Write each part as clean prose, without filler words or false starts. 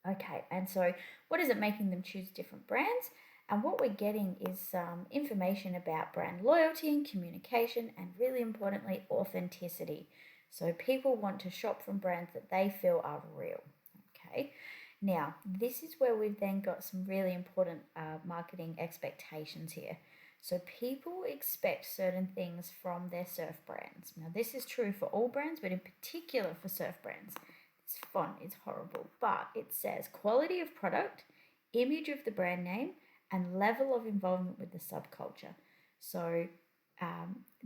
Okay, and so what is it making them choose different brands? And what we're getting is some information about brand loyalty and communication, and really importantly, authenticity. So people want to shop from brands that they feel are real. Okay, now this is where we've then got some really important marketing expectations here. So people expect certain things from their surf brands. Now, this is true for all brands, but in particular for surf brands. It's font is horrible, but it says quality of product, image of the brand name, and level of involvement with the subculture. So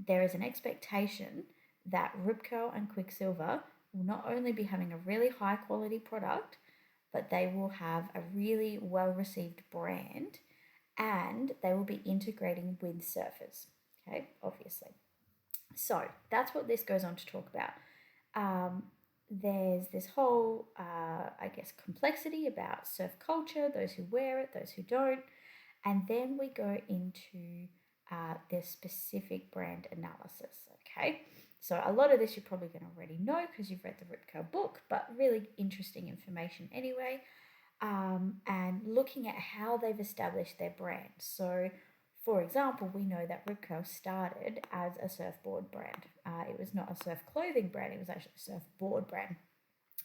there is an expectation that Rip Curl and Quicksilver will not only be having a really high quality product, but they will have a really well received brand, and they will be integrating with surfers. Okay, obviously. So that's what this goes on to talk about. There's this whole, I guess, complexity about surf culture, those who wear it, those who don't. And then we go into the specific brand analysis, okay? So a lot of this you're probably going to already know because you've read the Rip Curl book, but really interesting information anyway. And looking at how they've established their brand. So, for example, we know that Rip Curl started as a surfboard brand. It was not a surf clothing brand, it was actually a surfboard brand,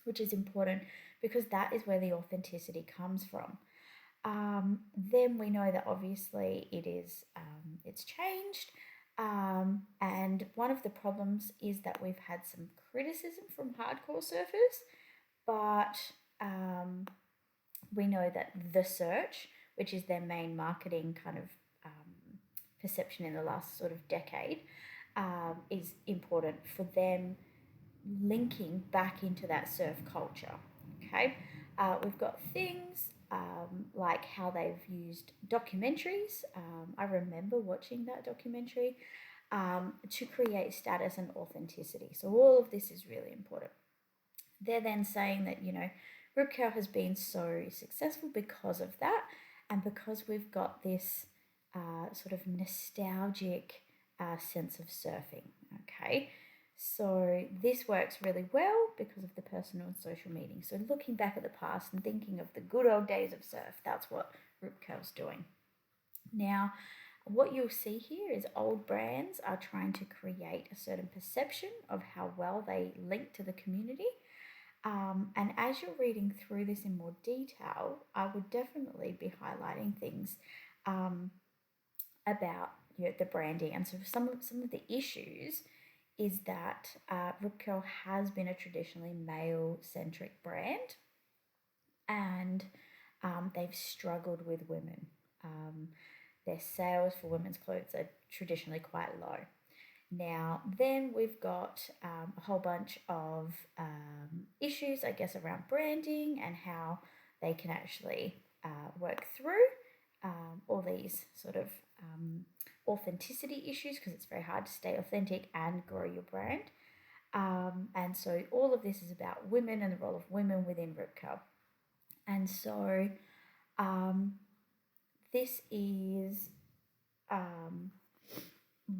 which is important because that is where the authenticity comes from. Then we know that obviously it's changed. And one of the problems is that we've had some criticism from hardcore surfers, but we know that the search, which is their main marketing kind of perception in the last sort of decade, is important for them linking back into that surf culture. Okay, we've got things like how they've used documentaries. I remember watching that documentary to create status and authenticity. So all of this is really important. They're then saying that, Rip Curl has been so successful because of that, and because we've got this sort of nostalgic sense of surfing. Okay, so this works really well because of the personal and social meaning. So looking back at the past and thinking of the good old days of surf, that's what Rip Curl's doing. Now, what you'll see here is old brands are trying to create a certain perception of how well they link to the community. And as you're reading through this in more detail, I would definitely be highlighting things about the branding. And so some of the issues is that Rip Curl has been a traditionally male-centric brand, and they've struggled with women. Their sales for women's clothes are traditionally quite low. Now, then we've got a whole bunch of issues, I guess, around branding and how they can actually work through all these sort of authenticity issues, because it's very hard to stay authentic and grow your brand. And so all of this is about women and the role of women within Rip Curl. And so this is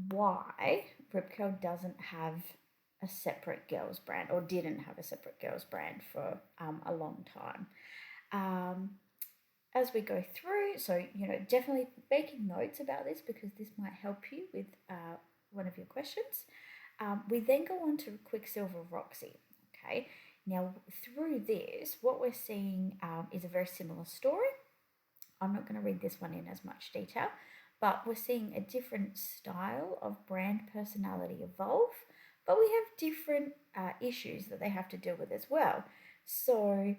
why Rip Curl doesn't have a separate girls brand, or didn't have a separate girls brand for a long time. As we go through, so definitely making notes about this because this might help you with one of your questions. We then go on to Quicksilver Roxy. Okay, now through this, what we're seeing is a very similar story. I'm not going to read this one in as much detail, but we're seeing a different style of brand personality evolve, but we have different issues that they have to deal with as well. So,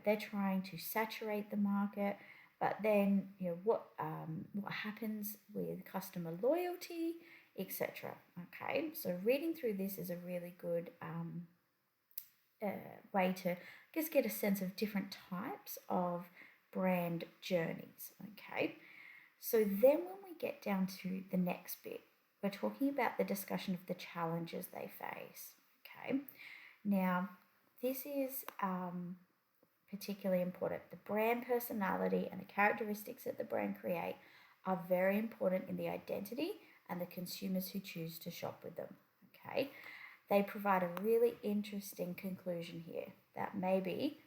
they're trying to saturate the market, but then, what happens with customer loyalty, etc. Okay, so reading through this is a really good way to just get a sense of different types of brand journeys. Okay, so then when we get down to the next bit, we're talking about the discussion of the challenges they face. Okay, now this is particularly important. The brand personality and the characteristics that the brand create are very important in the identity and the consumers who choose to shop with them. Okay, they provide a really interesting conclusion here that maybe